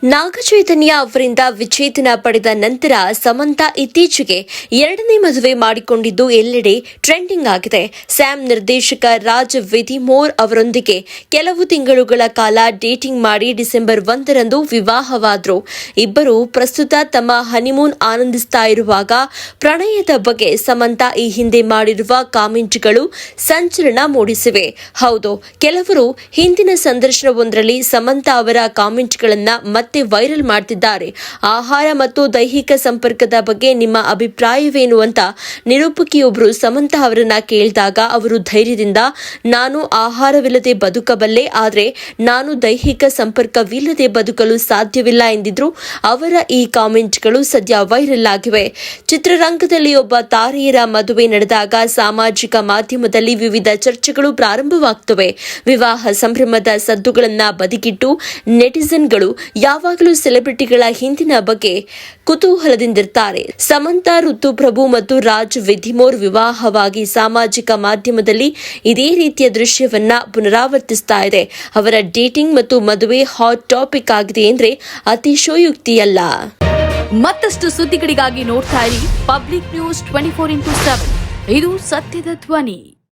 ನಾಗಚೈತನ್ಯ ಅವರಿಂದ ವಿಚ್ಛೇದನ ಪಡೆದ ನಂತರ ಸಮಂತಾ ಇತ್ತೀಚೆಗೆ ಎರಡನೇ ಮದುವೆ ಮಾಡಿಕೊಂಡಿದ್ದು ಎಲ್ಲೆಡೆ ಟ್ರೆಂಡಿಂಗ್ ಆಗಿದೆ. ಸ್ಯಾಮ್ ನಿರ್ದೇಶಕ ರಾಜ್ ವಿಧಿಮೋರ್ ಅವರೊಂದಿಗೆ ಕೆಲವು ತಿಂಗಳುಗಳ ಕಾಲ ಡೇಟಿಂಗ್ ಮಾಡಿ ಡಿಸೆಂಬರ್ 1ರಂದು ವಿವಾಹವಾದರು. ಇಬ್ಬರು ಪ್ರಸ್ತುತ ತಮ್ಮ ಹನಿಮೂನ್ ಆನಂದಿಸ್ತಾ ಇರುವಾಗ ಪ್ರಣಯದ ಬಗ್ಗೆ ಸಮಂತಾ ಈ ಹಿಂದೆ ಮಾಡಿರುವ ಕಾಮೆಂಟ್ಗಳು ಸಂಚಲನ ಮೂಡಿಸಿವೆ. ಹೌದು, ಕೆಲವರು ಹಿಂದಿನ ಸಂದರ್ಶನವೊಂದರಲ್ಲಿ ಸಮಂತಾ ಅವರ ಕಾಮೆಂಟ್ಗಳನ್ನು ಮತ್ತೆ ವೈರಲ್ ಮಾಡ್ತಿದ್ದಾರೆ. ಆಹಾರ ಮತ್ತು ದೈಹಿಕ ಸಂಪರ್ಕದ ಬಗ್ಗೆ ನಿಮ್ಮ ಅಭಿಪ್ರಾಯವೇನು ಅಂತ ನಿರೂಪಕಿಯೊಬ್ಬರು ಸಮಂತಾ ಅವರನ್ನ ಕೇಳಿದಾಗ ಅವರು ಧೈರ್ಯದಿಂದ ನಾನು ಆಹಾರವಿಲ್ಲದೆ ಬದುಕಬಲ್ಲೆ, ಆದರೆ ನಾನು ದೈಹಿಕ ಸಂಪರ್ಕವಿಲ್ಲದೆ ಬದುಕಲು ಸಾಧ್ಯವಿಲ್ಲ ಎಂದಿದ್ರು. ಅವರ ಈ ಕಾಮೆಂಟ್ಗಳು ಸದ್ಯ ವೈರಲ್ ಆಗಿವೆ. ಚಿತ್ರರಂಗದಲ್ಲಿ ಒಬ್ಬ ತಾರೆಯರ ಮದುವೆ ನಡೆದಾಗ ಸಾಮಾಜಿಕ ಮಾಧ್ಯಮದಲ್ಲಿ ವಿವಿಧ ಚರ್ಚೆಗಳು ಪ್ರಾರಂಭವಾಗುತ್ತವೆ. ವಿವಾಹ ಸಂಭ್ರಮದ ಸದ್ದುಗಳನ್ನ ಬದಿಗಿಟ್ಟು ನೆಟಿಸನ್ಗಳು ಯಾವಾಗಲೂ ಸೆಲೆಬ್ರಿಟಿಗಳ ಹಿಂದಿನ ಬಗ್ಗೆ ಕುತೂಹಲದಿಂದಿರ್ತಾರೆ. ಸಮಂತಾ ಋತುಪ್ರಭು ಮತ್ತು ರಾಜ್ ವಿಧಿಮೋರ್ ವಿವಾಹವಾಗಿ ಸಾಮಾಜಿಕ ಮಾಧ್ಯಮದಲ್ಲಿ ಇದೇ ರೀತಿಯ ದೃಶ್ಯವನ್ನ ಪುನರಾವರ್ತಿಸ್ತಾ ಇದೆ. ಅವರ ಡೇಟಿಂಗ್ ಮತ್ತು ಮದುವೆ ಹಾಟ್ ಟಾಪಿಕ್ ಆಗಿದೆ ಎಂದ್ರೆ ಅತಿಶಯೋಕ್ತಿಯಲ್ಲ. ಮತ್ತಷ್ಟು ಸುದ್ದಿಗಳಿಗಾಗಿ ನೋಡ್ತಾ ಇರಿ ಪಬ್ಲಿಕ್ ನ್ಯೂಸ್ 24x7. ಇದು ಸತ್ಯದ ಧ್ವನಿ.